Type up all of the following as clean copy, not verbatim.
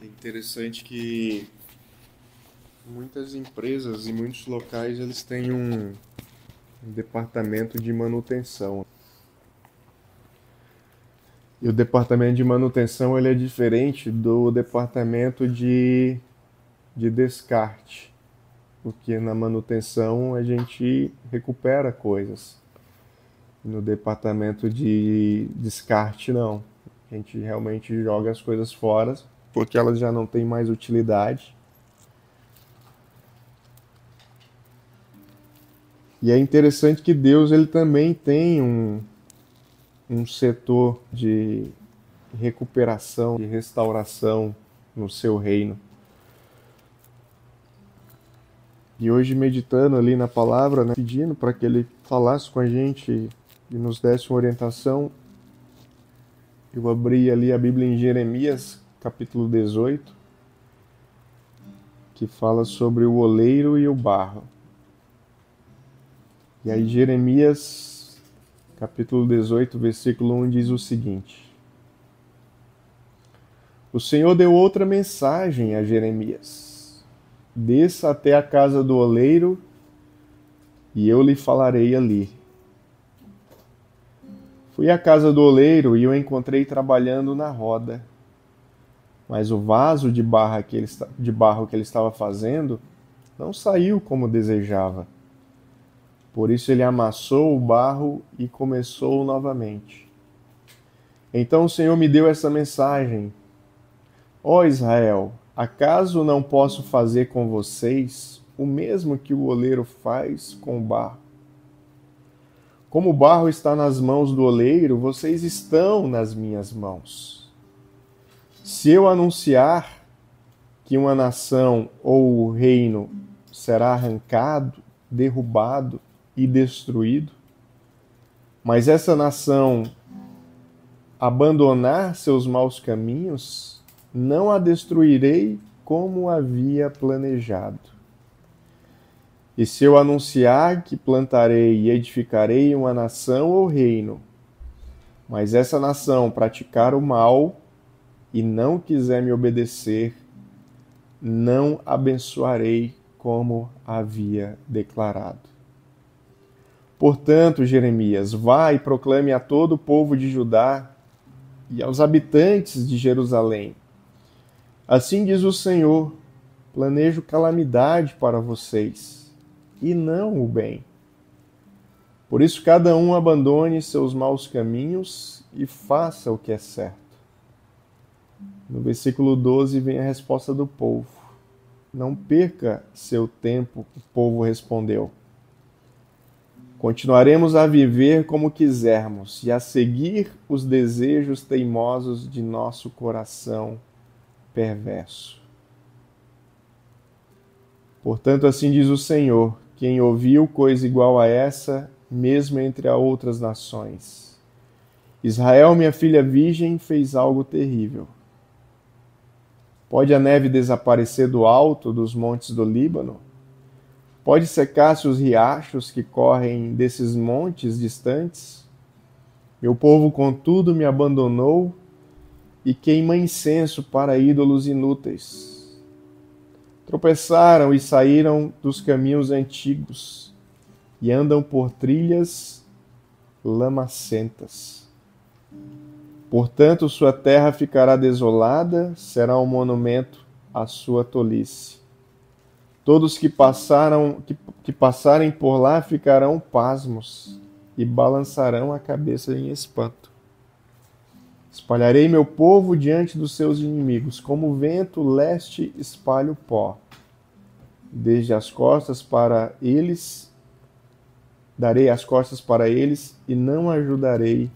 É interessante que muitas empresas e muitos locais eles têm um departamento de manutenção. E o departamento de manutenção ele é diferente do departamento de descarte, porque na manutenção a gente recupera coisas. No departamento de descarte não. A gente realmente joga as coisas fora porque elas já não têm mais utilidade. E é interessante que Deus ele também tem um setor de recuperação, de restauração no seu reino. E hoje, meditando ali na palavra, né, pedindo para que ele falasse com a gente e nos desse uma orientação, eu abri ali a Bíblia em Jeremias, capítulo 18, que fala sobre o oleiro e o barro. E aí Jeremias, capítulo 18, versículo 1 diz o seguinte: O Senhor deu outra mensagem a Jeremias: Desça até a casa do oleiro e eu lhe falarei ali. Fui à casa do oleiro e o encontrei trabalhando na roda. Mas o vaso de barro que ele estava fazendo não saiu como desejava. Por isso ele amassou o barro e começou novamente. Então o Senhor me deu essa mensagem: Ó Israel, acaso não posso fazer com vocês o mesmo que o oleiro faz com o barro? Como o barro está nas mãos do oleiro, vocês estão nas minhas mãos. Se eu anunciar que uma nação ou o reino será arrancado, derrubado e destruído, mas essa nação abandonar seus maus caminhos, não a destruirei como havia planejado. E se eu anunciar que plantarei e edificarei uma nação ou reino, mas essa nação praticar o mal e não quiser me obedecer, não abençoarei como havia declarado. Portanto, Jeremias, vá e proclame a todo o povo de Judá e aos habitantes de Jerusalém: Assim diz o Senhor, planejo calamidade para vocês, e não o bem. Por isso cada um abandone seus maus caminhos e faça o que é certo. No versículo 12 vem a resposta do povo. Não perca seu tempo, o povo respondeu. Continuaremos a viver como quisermos e a seguir os desejos teimosos de nosso coração perverso. Portanto, assim diz o Senhor, quem ouviu coisa igual a essa, mesmo entre as outras nações. Israel, minha filha virgem, fez algo terrível. Pode a neve desaparecer do alto dos montes do Líbano? Pode secar-se os riachos que correm desses montes distantes? Meu povo, contudo, me abandonou e queima incenso para ídolos inúteis. Tropeçaram e saíram dos caminhos antigos e andam por trilhas lamacentas. Portanto, sua terra ficará desolada, será um monumento à sua tolice. Todos que passarem por lá ficarão pasmos e balançarão a cabeça em espanto. Espalharei meu povo diante dos seus inimigos, como o vento leste espalha o pó. Desde as costas para eles, darei as costas para eles e não ajudarei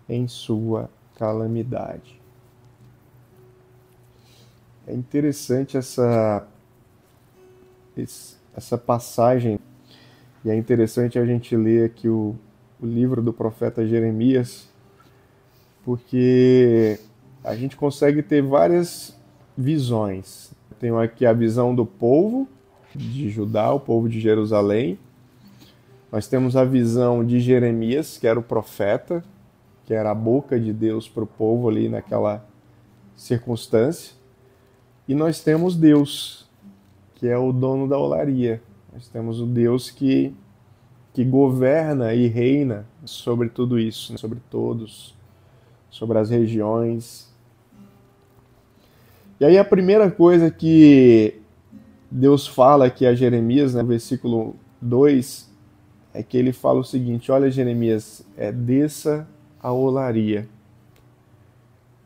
em sua calamidade. É interessante essa passagem, e é interessante a gente ler aqui o livro do profeta Jeremias, porque a gente consegue ter várias visões. Eu tenho aqui a visão do povo de Judá, o povo de Jerusalém. Nós temos a visão de Jeremias, que era o profeta, que era a boca de Deus para o povo ali naquela circunstância. E nós temos Deus, que é o dono da olaria. Nós temos o Deus que governa e reina sobre tudo isso, né? Sobre todos, sobre as regiões. E aí a primeira coisa que Deus fala aqui a Jeremias, no versículo 2, é que ele fala o seguinte: olha, Jeremias, desça a olaria.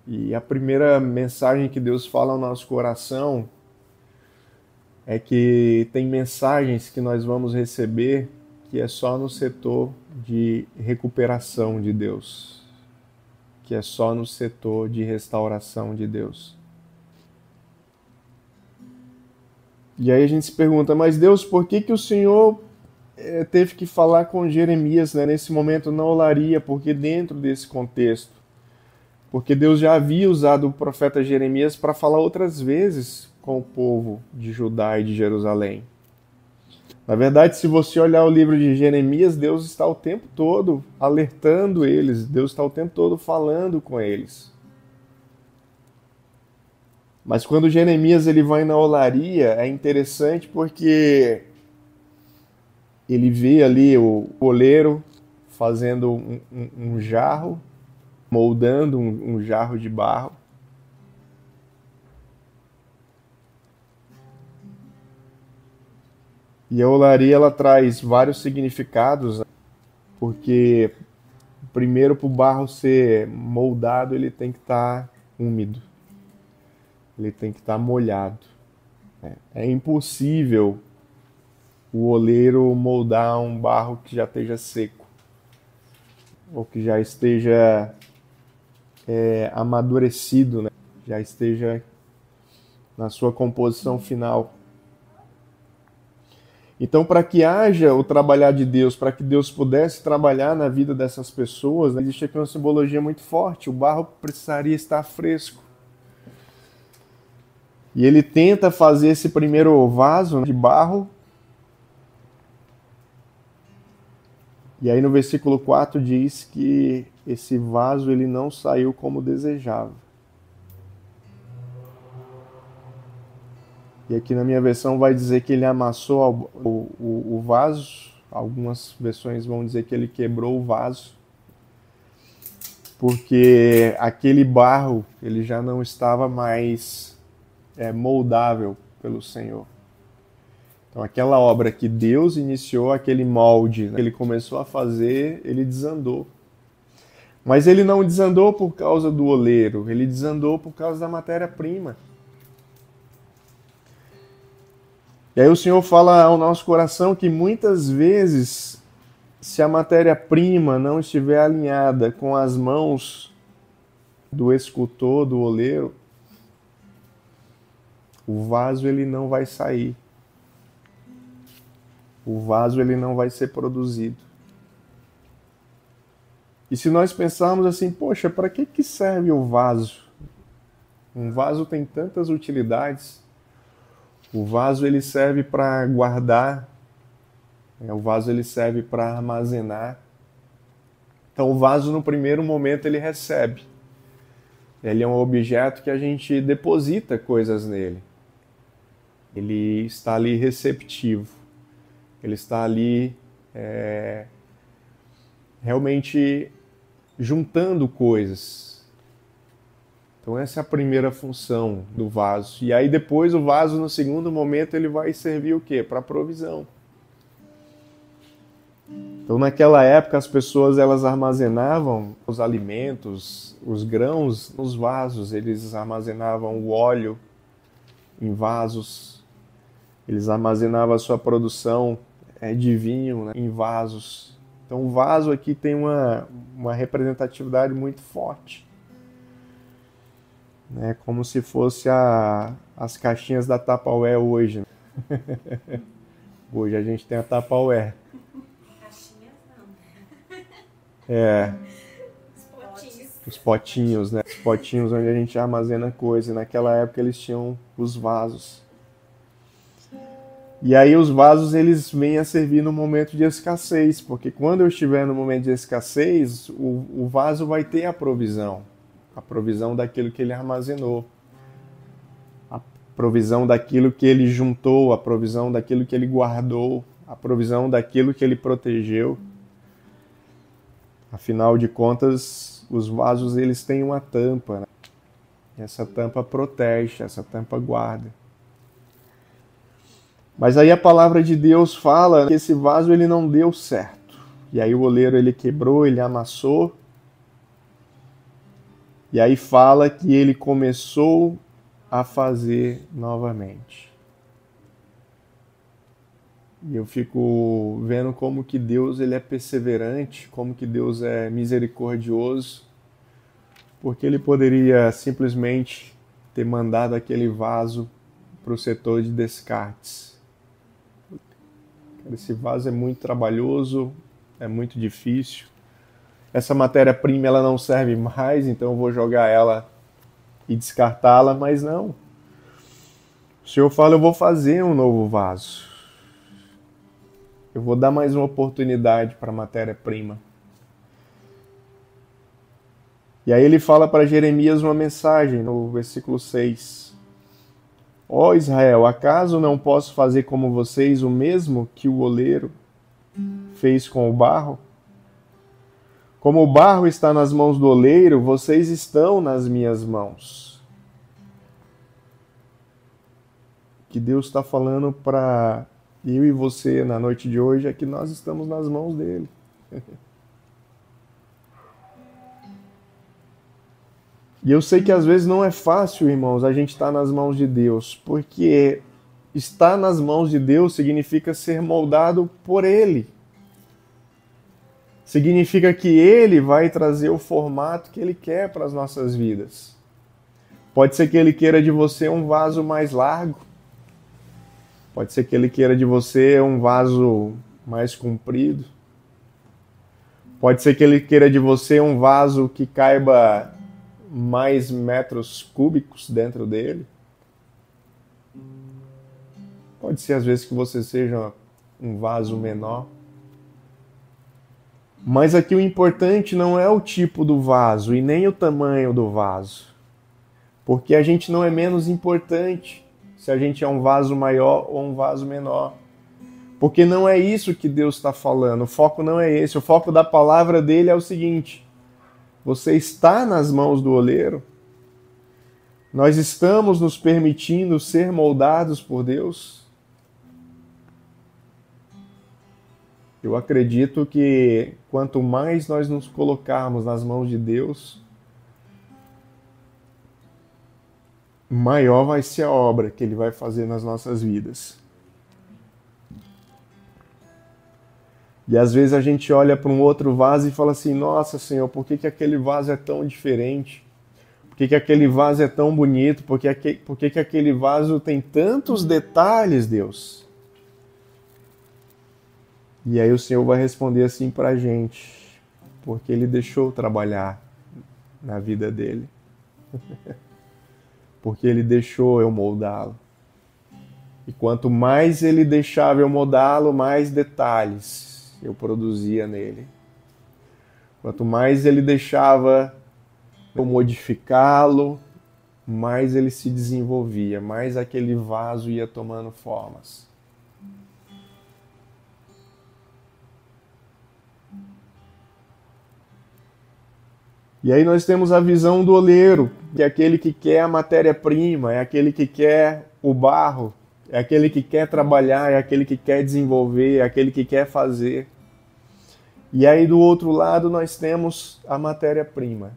E a primeira mensagem que Deus fala ao nosso coração é que tem mensagens que nós vamos receber que é só no setor de recuperação de Deus, que é só no setor de restauração de Deus. E aí a gente se pergunta, mas Deus, por que o Senhor teve que falar com Jeremias, né, nesse momento na olaria? Porque dentro desse contexto, porque Deus já havia usado o profeta Jeremias para falar outras vezes com o povo de Judá e de Jerusalém. Na verdade, se você olhar o livro de Jeremias, Deus está o tempo todo alertando eles, Deus está o tempo todo falando com eles. Mas quando Jeremias ele vai na olaria, é interessante porque ele vê ali o oleiro fazendo um jarro, moldando um jarro de barro. E a olaria ela traz vários significados, porque primeiro para o barro ser moldado ele tem que estar úmido, ele tem que estar molhado. É impossível o oleiro moldar um barro que já esteja seco ou que já esteja amadurecido, né? Já esteja na sua composição final. Então, para que haja o trabalhar de Deus, para que Deus pudesse trabalhar na vida dessas pessoas, né, existe aqui uma simbologia muito forte. O barro precisaria estar fresco. E ele tenta fazer esse primeiro vaso de barro. E aí no versículo 4 diz que esse vaso ele não saiu como desejava. E aqui na minha versão vai dizer que ele amassou o vaso. Algumas versões vão dizer que ele quebrou o vaso. Porque aquele barro ele já não estava mais moldável pelo Senhor. Então aquela obra que Deus iniciou, aquele molde, né, que ele começou a fazer, ele desandou. Mas ele não desandou por causa do oleiro, ele desandou por causa da matéria-prima. E aí o Senhor fala ao nosso coração que muitas vezes, se a matéria-prima não estiver alinhada com as mãos do escultor, do oleiro, o vaso ele não vai sair. O vaso ele não vai ser produzido. E se nós pensarmos assim, poxa, para que serve o vaso? Um vaso tem tantas utilidades. O vaso ele serve para guardar, o vaso ele serve para armazenar. Então o vaso no primeiro momento ele recebe. Ele é um objeto que a gente deposita coisas nele. Ele está ali receptivo. Ele está ali realmente juntando coisas. Então essa é a primeira função do vaso. E aí depois o vaso, no segundo momento, ele vai servir o quê? Para provisão. Então naquela época as pessoas elas armazenavam os alimentos, os grãos nos vasos. Eles armazenavam o óleo em vasos. Eles armazenavam a sua produção de vinho, né, em vasos. Então o vaso aqui tem uma representatividade muito forte. Né, como se fosse as caixinhas da Tupperware hoje. Né? Hoje a gente tem a Tupperware. Caixinhas não. Os potinhos, né? Os potinhos onde a gente armazena coisa. Naquela época eles tinham os vasos. E aí os vasos eles vêm a servir no momento de escassez, porque quando eu estiver no momento de escassez, o vaso vai ter a provisão daquilo que ele armazenou. provisão daquilo que ele juntou, a provisão daquilo que ele guardou, a provisão daquilo que ele protegeu. Afinal de contas, os vasos eles têm uma tampa, né? Essa tampa protege, essa tampa guarda. Mas aí a palavra de Deus fala que esse vaso ele não deu certo. E aí o oleiro ele quebrou, ele amassou. E aí fala que ele começou a fazer novamente. E eu fico vendo como que Deus ele é perseverante, como que Deus é misericordioso, porque ele poderia simplesmente ter mandado aquele vaso para o setor de descartes. Esse vaso é muito trabalhoso, é muito difícil. Essa matéria-prima ela não serve mais, então eu vou jogar ela e descartá-la, mas não. O Senhor fala, eu vou fazer um novo vaso. Eu vou dar mais uma oportunidade para a matéria-prima. E aí ele fala para Jeremias uma mensagem no versículo 6. Ó Israel, acaso não posso fazer como vocês o mesmo que o oleiro fez com o barro? Como o barro está nas mãos do oleiro, vocês estão nas minhas mãos. O que Deus está falando para eu e você na noite de hoje é que nós estamos nas mãos dele. E eu sei que às vezes não é fácil, irmãos, a gente estar nas mãos de Deus, porque estar nas mãos de Deus significa ser moldado por Ele. Significa que Ele vai trazer o formato que Ele quer para as nossas vidas. Pode ser que Ele queira de você um vaso mais largo. Pode ser que Ele queira de você um vaso mais comprido. Pode ser que Ele queira de você um vaso que caiba mais metros cúbicos dentro dele. Pode ser às vezes que você seja um vaso menor. Mas aqui o importante não é o tipo do vaso e nem o tamanho do vaso. Porque a gente não é menos importante se a gente é um vaso maior ou um vaso menor. Porque não é isso que Deus está falando. O foco não é esse. O foco da palavra dele é o seguinte: você está nas mãos do oleiro? Nós estamos nos permitindo ser moldados por Deus? Eu acredito que quanto mais nós nos colocarmos nas mãos de Deus, maior vai ser a obra que Ele vai fazer nas nossas vidas. E às vezes a gente olha para um outro vaso e fala assim, nossa Senhor, por que aquele vaso é tão diferente? Por que aquele vaso é tão bonito? Por que aquele vaso tem tantos detalhes, Deus? E aí o Senhor vai responder assim para a gente, porque Ele deixou trabalhar na vida dele. Porque Ele deixou eu moldá-lo. E quanto mais Ele deixava eu moldá-lo, mais detalhes eu produzia nele. Quanto mais Ele deixava eu modificá-lo, mais ele se desenvolvia, mais aquele vaso ia tomando formas. E aí nós temos a visão do oleiro, que é aquele que quer a matéria-prima, é aquele que quer o barro, é aquele que quer trabalhar, é aquele que quer desenvolver, é aquele que quer fazer. E aí do outro lado nós temos a matéria-prima.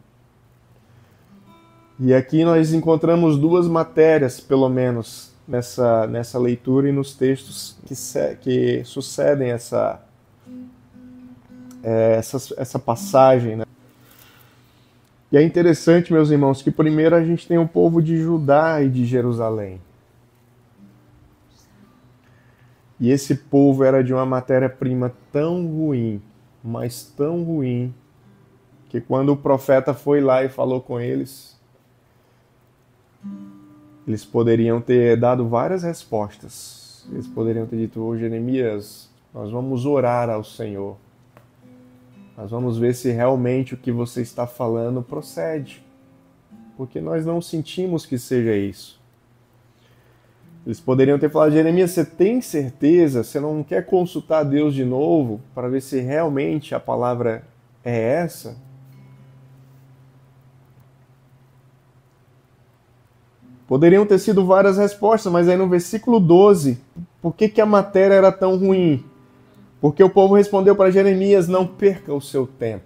E aqui nós encontramos duas matérias, pelo menos, nessa leitura e nos textos que sucedem essa passagem, né? E é interessante, meus irmãos, que primeiro a gente tem o povo de Judá e de Jerusalém. E esse povo era de uma matéria-prima tão ruim, mas tão ruim, que quando o profeta foi lá e falou com eles poderiam ter dado várias respostas. Eles poderiam ter dito, ô Jeremias, nós vamos orar ao Senhor. Nós vamos ver se realmente o que você está falando procede. Porque nós não sentimos que seja isso. Eles poderiam ter falado: Jeremias, você tem certeza? Você não quer consultar Deus de novo para ver se realmente a palavra é essa? Poderiam ter sido várias respostas, mas aí no versículo 12, por que a matéria era tão ruim? Porque o povo respondeu para Jeremias: não perca o seu tempo.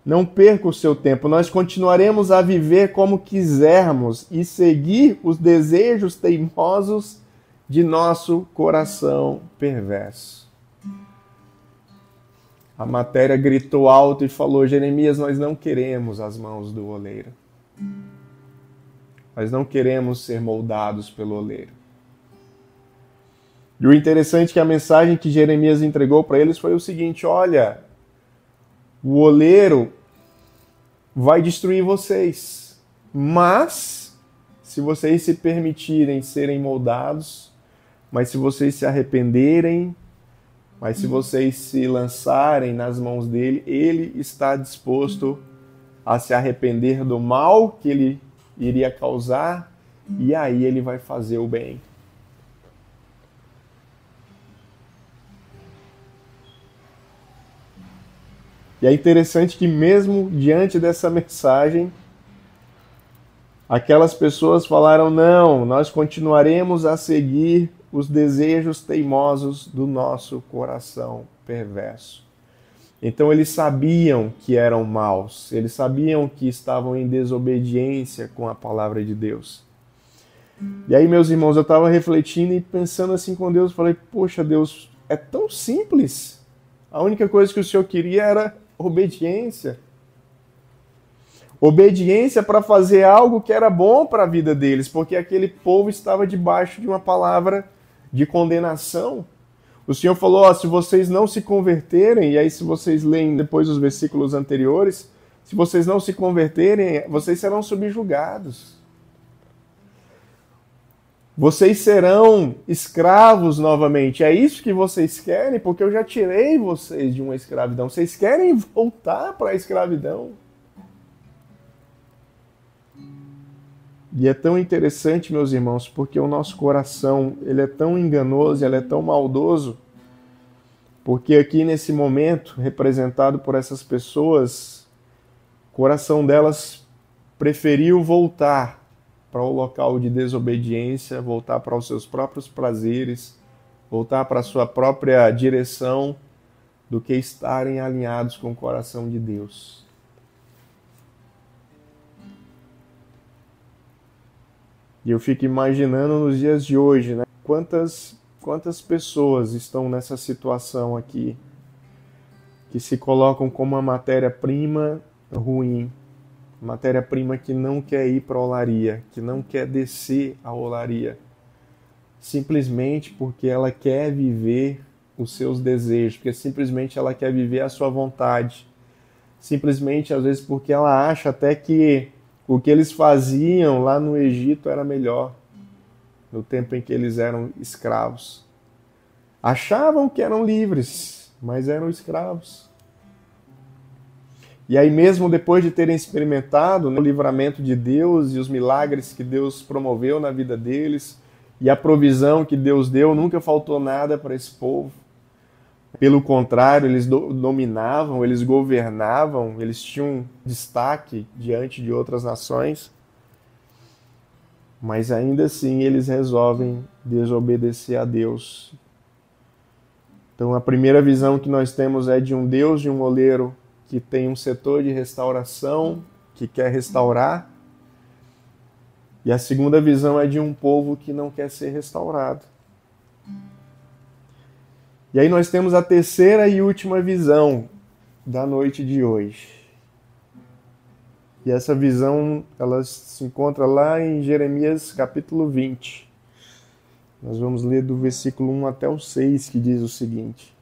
Não perca o seu tempo. Nós continuaremos a viver como quisermos e seguir os desejos teimosos de nosso coração perverso. A matéria gritou alto e falou: Jeremias, nós não queremos as mãos do oleiro. Nós não queremos ser moldados pelo oleiro. E o interessante é que a mensagem que Jeremias entregou para eles foi o seguinte: olha, o oleiro vai destruir vocês, mas se vocês se permitirem serem moldados, mas se vocês se arrependerem, mas se vocês se lançarem nas mãos dele, ele está disposto a se arrepender do mal que ele iria causar, e aí ele vai fazer o bem. E é interessante que mesmo diante dessa mensagem, aquelas pessoas falaram: não, nós continuaremos a seguir os desejos teimosos do nosso coração perverso. Então eles sabiam que eram maus, eles sabiam que estavam em desobediência com a palavra de Deus. E aí, meus irmãos, eu estava refletindo e pensando assim com Deus, falei: poxa, Deus, é tão simples. A única coisa que o Senhor queria era obediência. Obediência para fazer algo que era bom para a vida deles, porque aquele povo estava debaixo de uma palavra de condenação. O Senhor falou: ó, se vocês não se converterem, e aí se vocês leem depois os versículos anteriores, se vocês não se converterem, vocês serão subjugados. Vocês serão escravos novamente. É isso que vocês querem? Porque eu já tirei vocês de uma escravidão. Vocês querem voltar para a escravidão? E é tão interessante, meus irmãos, porque o nosso coração, ele é tão enganoso, ele é tão maldoso, porque aqui nesse momento, representado por essas pessoas, o coração delas preferiu voltar para o local de desobediência, voltar para os seus próprios prazeres, voltar para a sua própria direção, do que estarem alinhados com o coração de Deus. E eu fico imaginando nos dias de hoje, né? Quantas pessoas estão nessa situação aqui, que se colocam como uma matéria-prima ruim, matéria-prima que não quer ir para a olaria, que não quer descer a olaria, simplesmente porque ela quer viver os seus desejos, porque simplesmente ela quer viver a sua vontade, simplesmente às vezes porque ela acha até que o que eles faziam lá no Egito era melhor, no tempo em que eles eram escravos. Achavam que eram livres, mas eram escravos. E aí mesmo depois de terem experimentado, né, o livramento de Deus e os milagres que Deus promoveu na vida deles e a provisão que Deus deu, nunca faltou nada para esse povo. Pelo contrário, eles dominavam, eles governavam, eles tinham destaque diante de outras nações. Mas ainda assim eles resolvem desobedecer a Deus. Então a primeira visão que nós temos é de um Deus, de um oleiro, que tem um setor de restauração, que quer restaurar. E a segunda visão é de um povo que não quer ser restaurado. E aí nós temos a terceira e última visão da noite de hoje. E essa visão, ela se encontra lá em Jeremias capítulo 20. Nós vamos ler do versículo 1 até o 6, que diz o seguinte: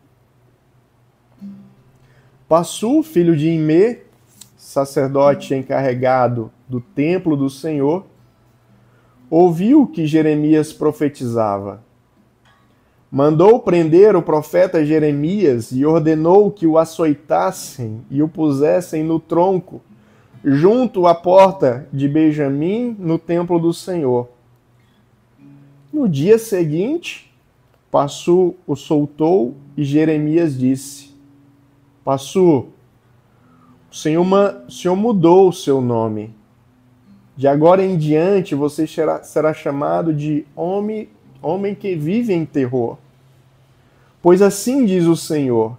Passu, filho de Imê, sacerdote encarregado do templo do Senhor, ouviu que Jeremias profetizava. Mandou prender o profeta Jeremias e ordenou que o açoitassem e o pusessem no tronco, junto à porta de Benjamim, no templo do Senhor. No dia seguinte, Passu o soltou e Jeremias disse: Passu, o Senhor mudou o seu nome. De agora em diante você será chamado de homem que vive em terror. Pois assim diz o Senhor: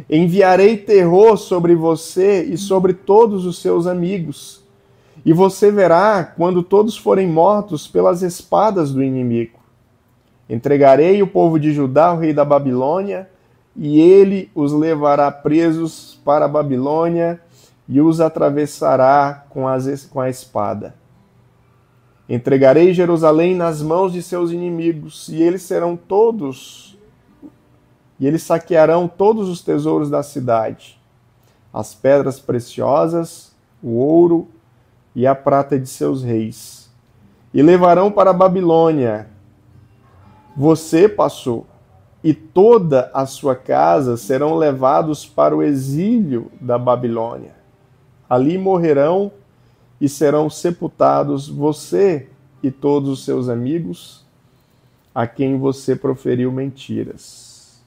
enviarei terror sobre você e sobre todos os seus amigos. E você verá quando todos forem mortos pelas espadas do inimigo. Entregarei o povo de Judá ao rei da Babilônia, e ele os levará presos para a Babilônia e os atravessará com a espada. Entregarei Jerusalém nas mãos de seus inimigos, e eles saquearão todos os tesouros da cidade, as pedras preciosas, o ouro e a prata de seus reis, e levarão para a Babilônia. Você, Passu, e toda a sua casa serão levados para o exílio da Babilônia. Ali morrerão e serão sepultados você e todos os seus amigos, a quem você proferiu mentiras.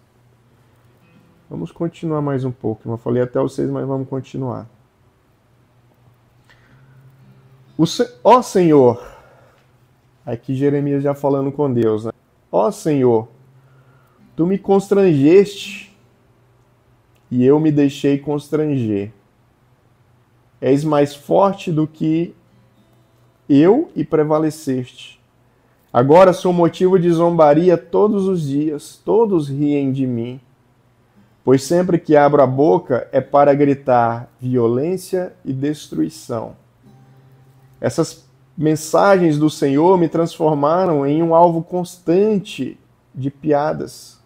Vamos continuar mais um pouco. Eu falei até os 6, mas vamos continuar. Ó Senhor, aqui Jeremias já falando com Deus, né? Ó Senhor, tu me constrangeste e eu me deixei constranger. És mais forte do que eu e prevaleceste. Agora sou motivo de zombaria todos os dias, todos riem de mim. Pois sempre que abro a boca é para gritar violência e destruição. Essas mensagens do Senhor me transformaram em um alvo constante de piadas.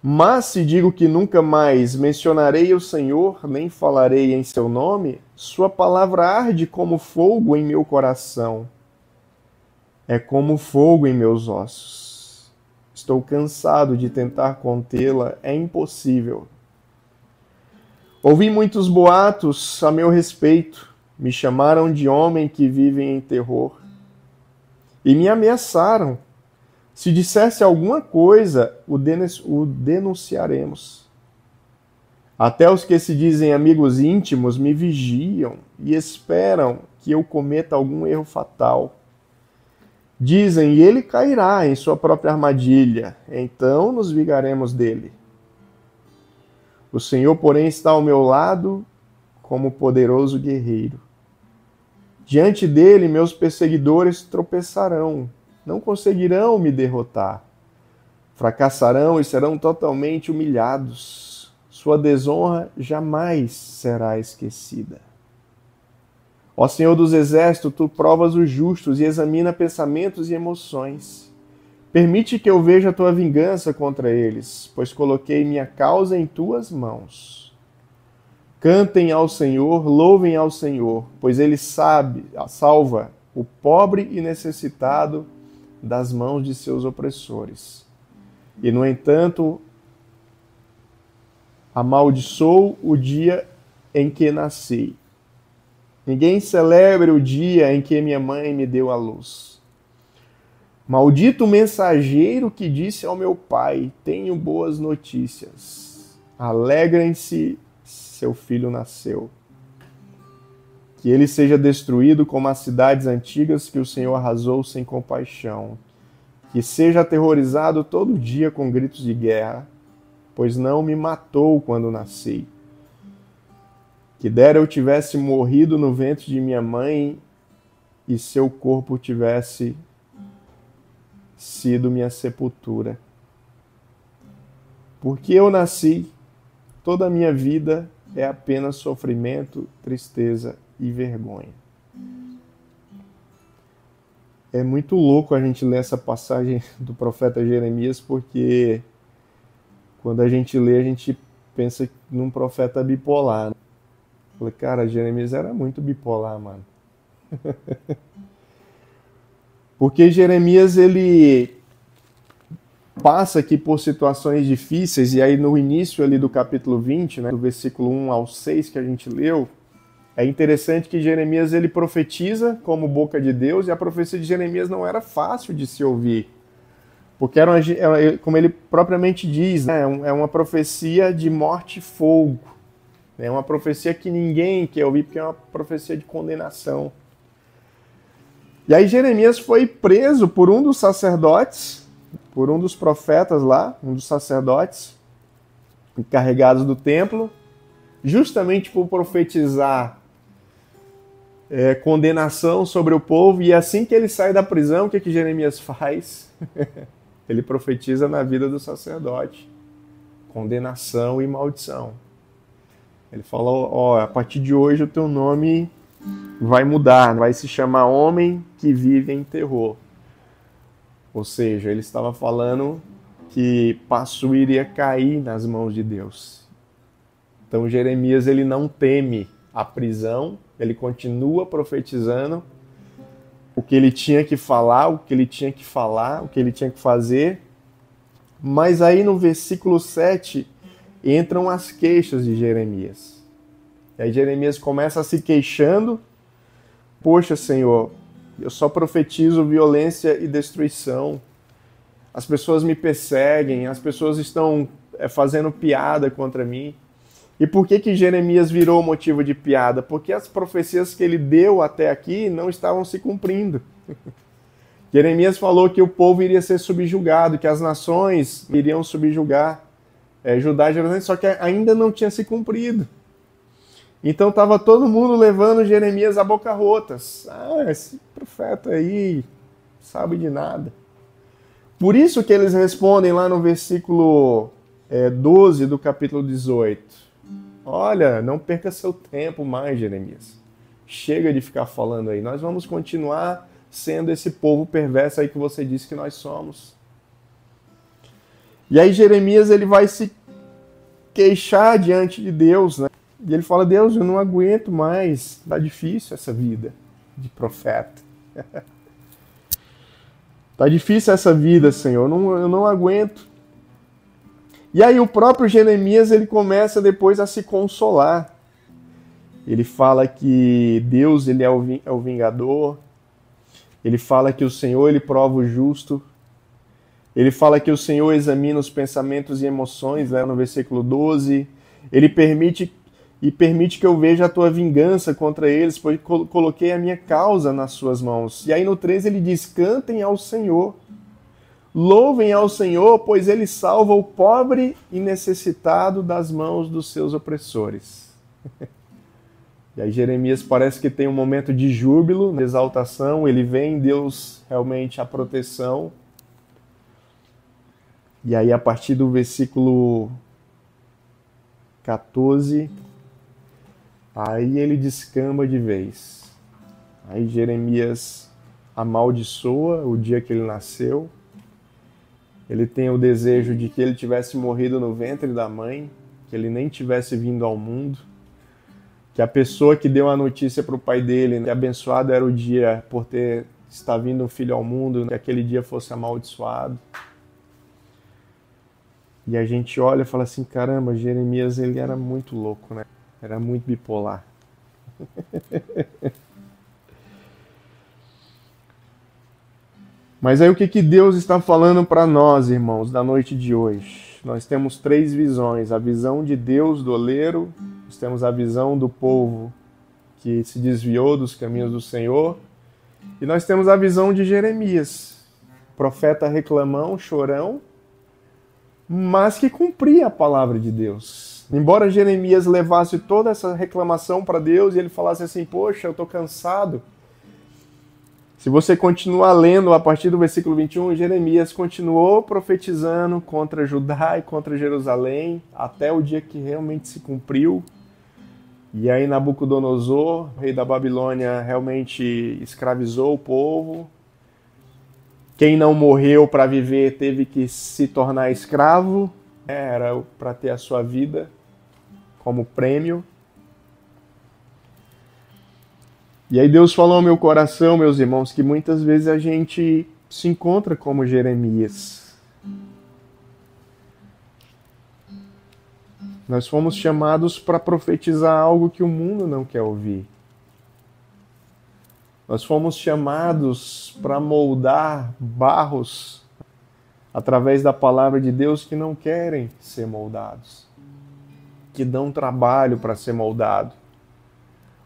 Mas se digo que nunca mais mencionarei o Senhor, nem falarei em seu nome, sua palavra arde como fogo em meu coração. É como fogo em meus ossos. Estou cansado de tentar contê-la, é impossível. Ouvi muitos boatos a meu respeito, me chamaram de homem que vive em terror e me ameaçaram. Se dissesse alguma coisa, o denunciaremos. Até os que se dizem amigos íntimos me vigiam e esperam que eu cometa algum erro fatal. Dizem, e ele cairá em sua própria armadilha, então nos vingaremos dele. O Senhor, porém, está ao meu lado como poderoso guerreiro. Diante dele, meus perseguidores tropeçarão, não conseguirão me derrotar. Fracassarão e serão totalmente humilhados. Sua desonra jamais será esquecida. Ó Senhor dos Exércitos, tu provas os justos e examina pensamentos e emoções. Permite que eu veja a tua vingança contra eles, pois coloquei minha causa em tuas mãos. Cantem ao Senhor, louvem ao Senhor, pois ele salva o pobre e necessitado das mãos de seus opressores. E, no entanto, amaldiçoou o dia em que nasci. Ninguém celebre o dia em que minha mãe me deu à luz. Maldito o mensageiro que disse ao meu pai, tenho boas notícias. Alegrem-se, seu filho nasceu. Que ele seja destruído como as cidades antigas que o Senhor arrasou sem compaixão. Que seja aterrorizado todo dia com gritos de guerra, pois não me matou quando nasci. Que dera eu tivesse morrido no ventre de minha mãe e seu corpo tivesse sido minha sepultura. Porque eu nasci, toda a minha vida é apenas sofrimento, tristeza e vergonha. É muito louco a gente ler essa passagem do profeta Jeremias, porque quando a gente lê, a gente pensa num profeta bipolar. Falei, cara, Jeremias era muito bipolar, mano. Porque Jeremias, ele passa aqui por situações difíceis, e aí no início ali do capítulo 20, né, do versículo 1 ao 6 que a gente leu, É interessante que Jeremias ele profetiza como boca de Deus, e a profecia de Jeremias não era fácil de se ouvir. Porque como ele propriamente diz, né, é uma profecia de morte e fogo. É uma profecia que ninguém quer ouvir, porque é uma profecia de condenação. E aí Jeremias foi preso por um dos sacerdotes, por um dos profetas lá, um dos sacerdotes encarregados do templo, justamente por profetizar condenação sobre o povo. E assim que ele sai da prisão, o que Jeremias faz? Ele profetiza na vida do sacerdote. Condenação e maldição. Ele falou, a partir de hoje o teu nome vai mudar, vai se chamar Homem que Vive em Terror. Ou seja, ele estava falando que Passu iria cair nas mãos de Deus. Então Jeremias ele não teme a prisão, ele continua profetizando o que ele tinha que falar, o que ele tinha que fazer. Mas aí no versículo 7 entram as queixas de Jeremias. E aí Jeremias começa se queixando. Poxa, Senhor, eu só profetizo violência e destruição. As pessoas me perseguem, as pessoas estão fazendo piada contra mim. E por que Jeremias virou motivo de piada? Porque as profecias que ele deu até aqui não estavam se cumprindo. Jeremias falou que o povo iria ser subjugado, que as nações iriam subjugar Judá e Jerusalém, só que ainda não tinha se cumprido. Então estava todo mundo levando Jeremias a boca rotas. Esse profeta aí sabe de nada. Por isso que eles respondem lá no versículo 12 do capítulo 18. Olha, não perca seu tempo mais, Jeremias. Chega de ficar falando aí. Nós vamos continuar sendo esse povo perverso aí que você disse que nós somos. E aí Jeremias ele vai se queixar diante de Deus, né? E ele fala, Deus, eu não aguento mais. Tá difícil essa vida de profeta. Tá difícil essa vida, Senhor. Eu não aguento. E aí o próprio Jeremias ele começa depois a se consolar. Ele fala que Deus ele é o vingador. Ele fala que o Senhor ele prova o justo. Ele fala que o Senhor examina os pensamentos e emoções, né, no versículo 12. Ele permite que eu veja a tua vingança contra eles, pois coloquei a minha causa nas suas mãos. E aí no 13 ele diz, cantem ao Senhor. Louvem ao Senhor, pois ele salva o pobre e necessitado das mãos dos seus opressores. E aí Jeremias parece que tem um momento de júbilo, de exaltação, ele vê em Deus realmente a proteção. E aí a partir do versículo 14, aí ele descamba de vez. Aí Jeremias amaldiçoa o dia que ele nasceu. Ele tem o desejo de que ele tivesse morrido no ventre da mãe, que ele nem tivesse vindo ao mundo, que a pessoa que deu a notícia para o pai dele, que abençoado era o dia por estar vindo um filho ao mundo, que aquele dia fosse amaldiçoado. E a gente olha e fala assim, caramba, Jeremias ele era muito louco, né? Era muito bipolar. Mas aí o que Deus está falando para nós, irmãos, da noite de hoje? Nós temos 3 visões. A visão de Deus, do oleiro. Nós temos a visão do povo que se desviou dos caminhos do Senhor. E nós temos a visão de Jeremias. Profeta reclamão, chorão, mas que cumpria a palavra de Deus. Embora Jeremias levasse toda essa reclamação para Deus e ele falasse assim, poxa, eu estou cansado. Se você continuar lendo a partir do versículo 21, Jeremias continuou profetizando contra Judá e contra Jerusalém até o dia que realmente se cumpriu. E aí Nabucodonosor, rei da Babilônia, realmente escravizou o povo. Quem não morreu para viver teve que se tornar escravo, era para ter a sua vida como prêmio. E aí Deus falou ao meu coração, meus irmãos, que muitas vezes a gente se encontra como Jeremias. Nós fomos chamados para profetizar algo que o mundo não quer ouvir. Nós fomos chamados para moldar barros através da palavra de Deus que não querem ser moldados, que dão trabalho para ser moldado.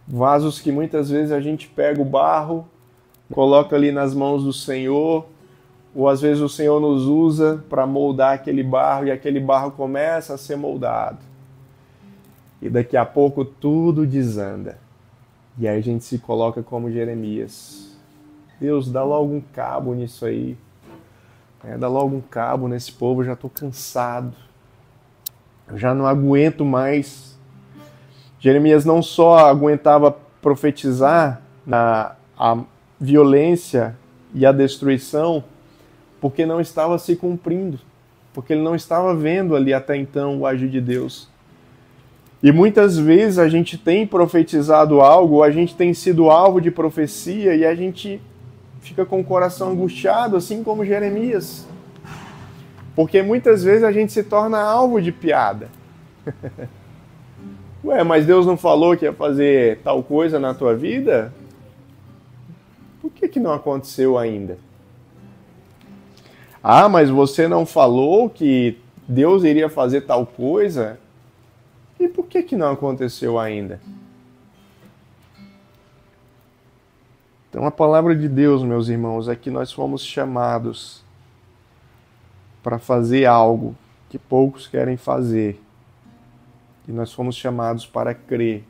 Vasos que muitas vezes a gente pega o barro, coloca ali nas mãos do Senhor, ou às vezes o Senhor nos usa para moldar aquele barro e aquele barro começa a ser moldado. E daqui a pouco tudo desanda. E aí a gente se coloca como Jeremias. Deus, dá logo um cabo nisso aí. Dá logo um cabo nesse povo, eu já estou cansado. Eu já não aguento mais. Jeremias não só aguentava profetizar a violência e a destruição, porque não estava se cumprindo. Porque ele não estava vendo ali até então o agir de Deus. E muitas vezes a gente tem profetizado algo, a gente tem sido alvo de profecia e a gente fica com o coração angustiado, assim como Jeremias. Porque muitas vezes a gente se torna alvo de piada. Ué, mas Deus não falou que ia fazer tal coisa na tua vida? Por que não aconteceu ainda? Ah, mas você não falou que Deus iria fazer tal coisa? E por que não aconteceu ainda? Então a palavra de Deus, meus irmãos, é que nós fomos chamados para fazer algo que poucos querem fazer. E nós fomos chamados para crer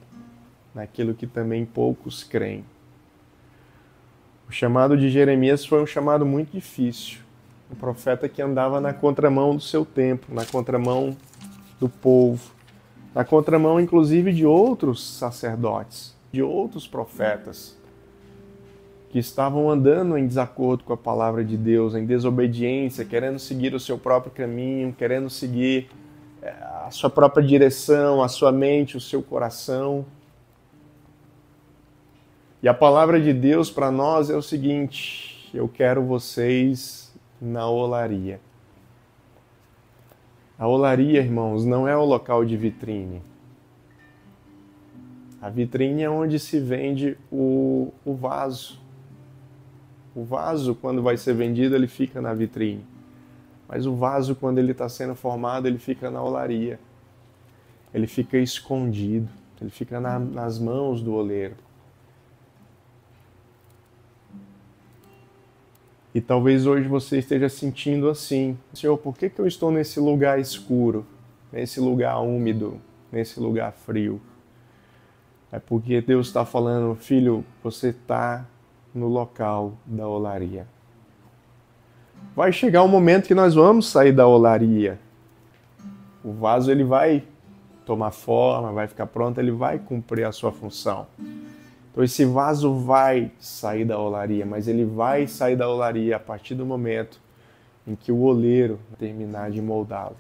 naquilo que também poucos creem. O chamado de Jeremias foi um chamado muito difícil. Um profeta que andava na contramão do seu tempo, na contramão do povo, na contramão inclusive de outros sacerdotes, de outros profetas, que estavam andando em desacordo com a palavra de Deus, em desobediência, querendo seguir o seu próprio caminho, querendo seguir a sua própria direção, a sua mente, o seu coração. E a palavra de Deus para nós é o seguinte: eu quero vocês na olaria. A olaria, irmãos, não é o local de vitrine. A vitrine é onde se vende o vaso. O vaso, quando vai ser vendido, ele fica na vitrine. Mas o vaso, quando ele está sendo formado, ele fica na olaria. Ele fica escondido. Ele fica nas mãos do oleiro. E talvez hoje você esteja sentindo assim: Senhor, por que eu estou nesse lugar escuro, nesse lugar úmido, nesse lugar frio? É porque Deus está falando: filho, você está no local da olaria. Vai chegar um momento que nós vamos sair da olaria. O vaso ele vai tomar forma, vai ficar pronto, ele vai cumprir a sua função. Então esse vaso vai sair da olaria, mas ele vai sair da olaria a partir do momento em que o oleiro terminar de moldá-lo.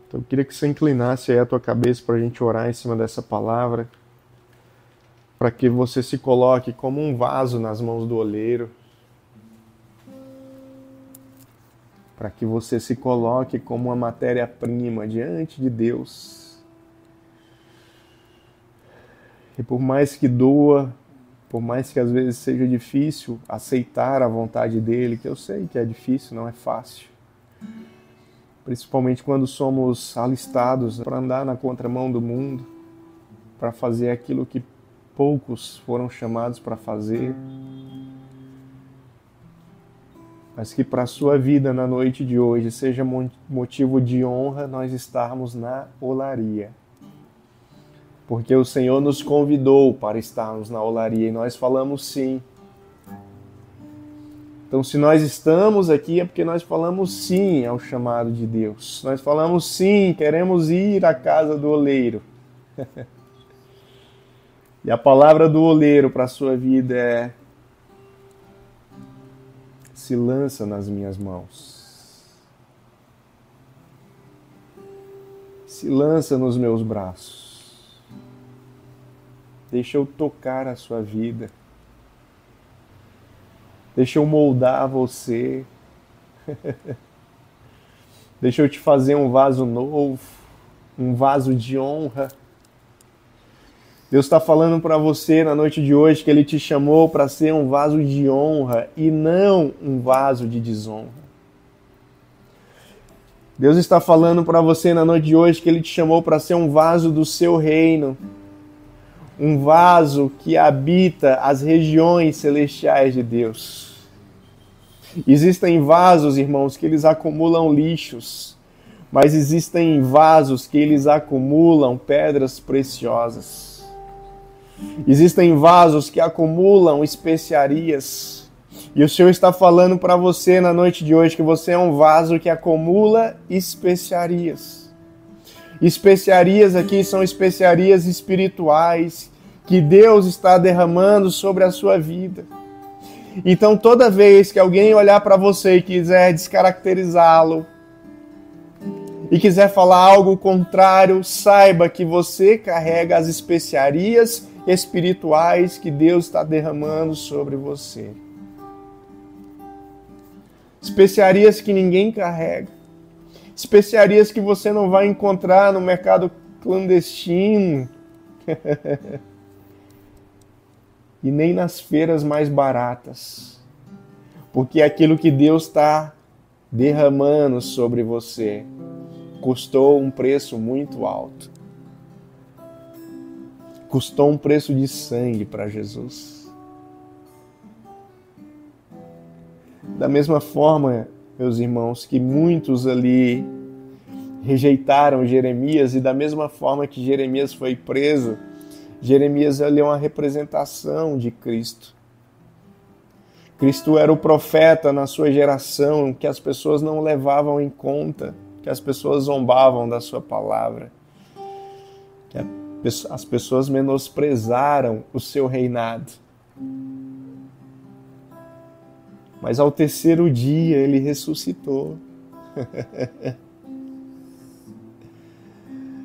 Então eu queria que você inclinasse aí a tua cabeça para a gente orar em cima dessa palavra, para que você se coloque como um vaso nas mãos do oleiro, para que você se coloque como uma matéria-prima diante de Deus. E por mais que doa, por mais que às vezes seja difícil aceitar a vontade dele, que eu sei que é difícil, não é fácil. Principalmente quando somos alistados para andar na contramão do mundo, para fazer aquilo que poucos foram chamados para fazer. Mas que para a sua vida na noite de hoje seja motivo de honra nós estarmos na olaria. Porque o Senhor nos convidou para estarmos na olaria e nós falamos sim. Então, se nós estamos aqui é porque nós falamos sim ao chamado de Deus. Nós falamos sim, queremos ir à casa do oleiro. E a palavra do oleiro para a sua vida é: se lança nas minhas mãos. Se lança nos meus braços. Deixa eu tocar a sua vida. Deixa eu moldar você. Deixa eu te fazer um vaso novo, um vaso de honra. Deus está falando para você na noite de hoje que Ele te chamou para ser um vaso de honra e não um vaso de desonra. Deus está falando para você na noite de hoje que Ele te chamou para ser um vaso do seu reino. Um vaso que habita as regiões celestiais de Deus. Existem vasos, irmãos, que eles acumulam lixos, mas existem vasos que eles acumulam pedras preciosas. Existem vasos que acumulam especiarias. E o Senhor está falando para você na noite de hoje que você é um vaso que acumula especiarias. Especiarias aqui são especiarias espirituais que Deus está derramando sobre a sua vida. Então, toda vez que alguém olhar para você e quiser descaracterizá-lo e quiser falar algo contrário, saiba que você carrega as especiarias espirituais que Deus está derramando sobre você. Especiarias que ninguém carrega. Especiarias que você não vai encontrar no mercado clandestino. E nem nas feiras mais baratas. Porque aquilo que Deus está derramando sobre você custou um preço muito alto. Custou um preço de sangue para Jesus. Da mesma forma, meus irmãos, que muitos ali rejeitaram Jeremias, e da mesma forma que Jeremias foi preso, Jeremias ali é uma representação de Cristo. Cristo era o profeta na sua geração que as pessoas não levavam em conta, que as pessoas zombavam da sua palavra, que as pessoas menosprezaram o seu reinado. Mas ao terceiro dia ele ressuscitou.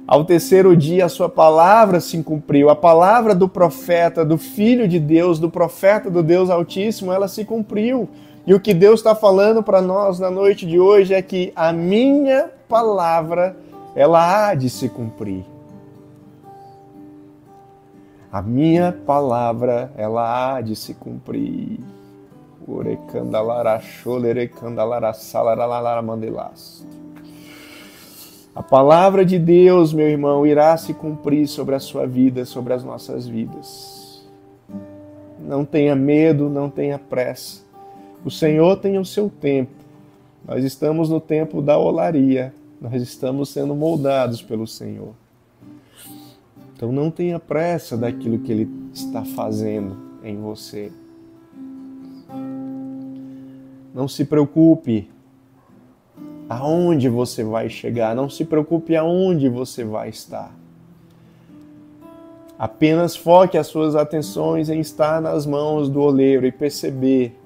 Ao terceiro dia a sua palavra se cumpriu. A palavra do profeta, do Filho de Deus, do profeta do Deus Altíssimo, ela se cumpriu. E o que Deus está falando para nós na noite de hoje é que a minha palavra, ela há de se cumprir. A minha palavra, ela há de se cumprir. A palavra de Deus, meu irmão, irá se cumprir sobre a sua vida, sobre as nossas vidas. Não tenha medo, não tenha pressa. O Senhor tem o seu tempo. Nós estamos no tempo da olaria. Nós estamos sendo moldados pelo Senhor. Então não tenha pressa daquilo que Ele está fazendo em você. Não se preocupe aonde você vai chegar. Não se preocupe aonde você vai estar. Apenas foque as suas atenções em estar nas mãos do oleiro e perceber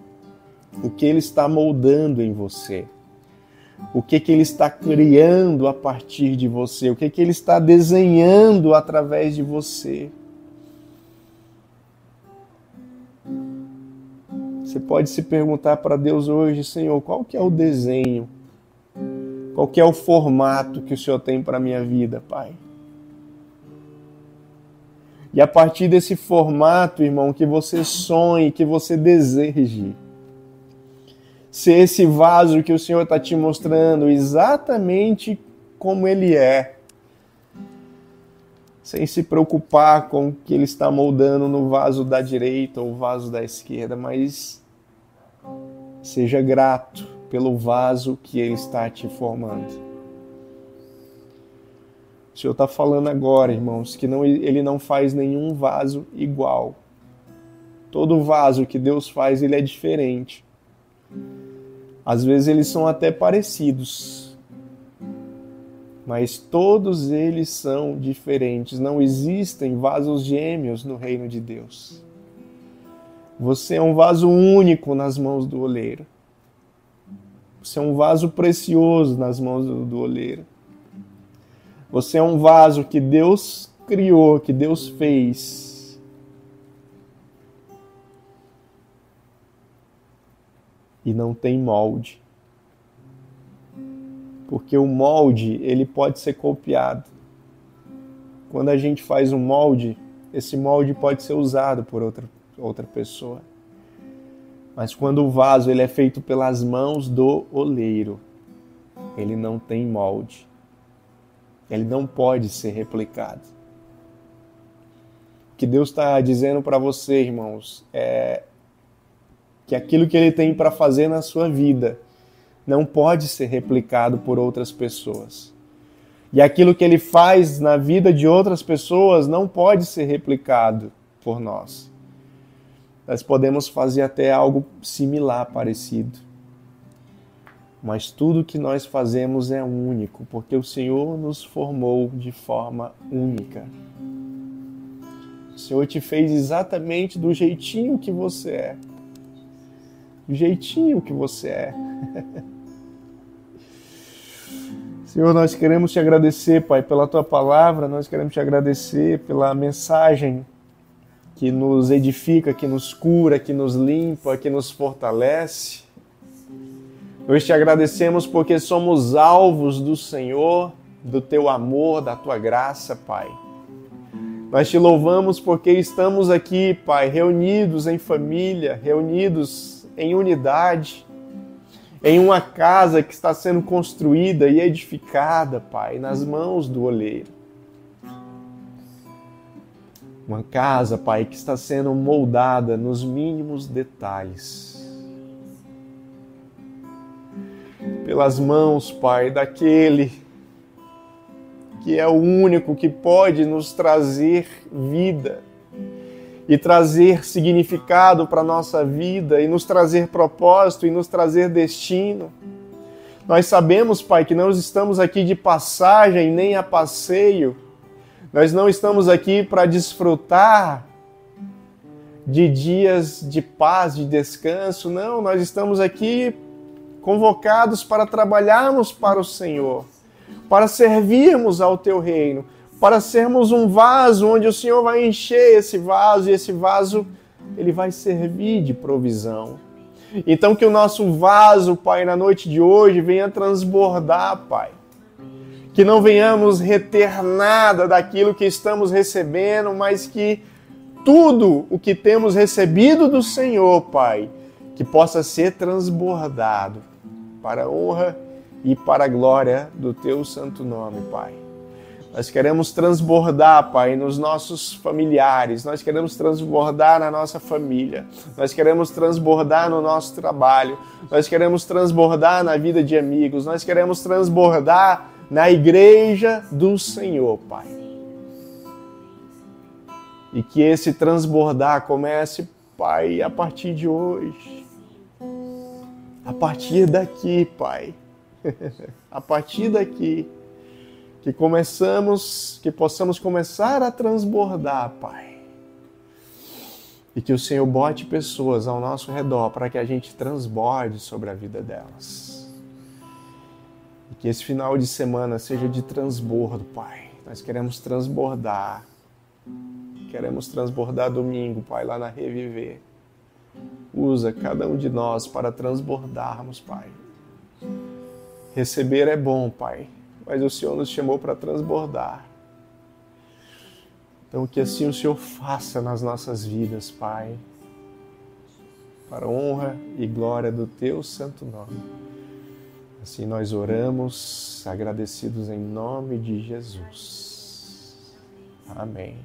o que ele está moldando em você. O que ele está criando a partir de você. O que ele está desenhando através de você. Você pode se perguntar para Deus hoje, Senhor, qual que é o desenho? Qual que é o formato que o Senhor tem para a minha vida, Pai? E a partir desse formato, irmão, que você sonhe, que você deseje, ser esse vaso que o Senhor está te mostrando exatamente como ele é, sem se preocupar com o que ele está moldando no vaso da direita ou vaso da esquerda, mas seja grato pelo vaso que ele está te formando. O Senhor está falando agora, irmãos, que ele não faz nenhum vaso igual. Todo vaso que Deus faz, ele é diferente. Às vezes eles são até parecidos, mas todos eles são diferentes. Não existem vasos gêmeos no reino de Deus. Você é um vaso único nas mãos do oleiro. Você é um vaso precioso nas mãos do oleiro. Você é um vaso que Deus criou, que Deus fez. E não tem molde. Porque o molde, ele pode ser copiado. Quando a gente faz um molde, esse molde pode ser usado por outra pessoa. Mas quando o vaso ele é feito pelas mãos do oleiro, ele não tem molde. Ele não pode ser replicado. O que Deus está dizendo para você, irmãos, é que aquilo que Ele tem para fazer na sua vida não pode ser replicado por outras pessoas. E aquilo que Ele faz na vida de outras pessoas não pode ser replicado por nós. Nós podemos fazer até algo similar, parecido. Mas tudo que nós fazemos é único, porque o Senhor nos formou de forma única. O Senhor te fez exatamente do jeitinho que você é. Do jeitinho que você é. Senhor, nós queremos te agradecer, Pai, pela Tua palavra, nós queremos te agradecer pela mensagem que nos edifica, que nos cura, que nos limpa, que nos fortalece. Nós te agradecemos porque somos alvos do Senhor, do Teu amor, da Tua graça, Pai. Nós te louvamos porque estamos aqui, Pai, reunidos em família, reunidos em unidade, em uma casa que está sendo construída e edificada, Pai, nas mãos do oleiro. Uma casa, Pai, que está sendo moldada nos mínimos detalhes. Pelas mãos, Pai, daquele que é o único que pode nos trazer vida e trazer significado para a nossa vida e nos trazer propósito e nos trazer destino. Nós sabemos, Pai, que não estamos aqui de passagem nem a passeio. Nós não estamos aqui para desfrutar de dias de paz, de descanso. Não, nós estamos aqui convocados para trabalharmos para o Senhor, para servirmos ao Teu reino, para sermos um vaso onde o Senhor vai encher esse vaso e esse vaso ele vai servir de provisão. Então que o nosso vaso, Pai, na noite de hoje venha transbordar, Pai. Que não venhamos reter nada daquilo que estamos recebendo, mas que tudo o que temos recebido do Senhor, Pai, que possa ser transbordado para a honra e para a glória do Teu santo nome, Pai. Nós queremos transbordar, Pai, nos nossos familiares, nós queremos transbordar na nossa família, nós queremos transbordar no nosso trabalho, nós queremos transbordar na vida de amigos, nós queremos transbordar na igreja do Senhor, Pai. E que esse transbordar comece, Pai, a partir de hoje. A partir daqui, Pai. A partir daqui. Que possamos começar a transbordar, Pai. E que o Senhor bote pessoas ao nosso redor para que a gente transborde sobre a vida delas. E que esse final de semana seja de transbordo, Pai. Nós queremos transbordar. Queremos transbordar domingo, Pai, lá na Reviver. Usa cada um de nós para transbordarmos, Pai. Receber é bom, Pai, mas o Senhor nos chamou para transbordar. Então que assim o Senhor faça nas nossas vidas, Pai, para a honra e glória do Teu santo nome. Assim nós oramos, agradecidos em nome de Jesus. Amém.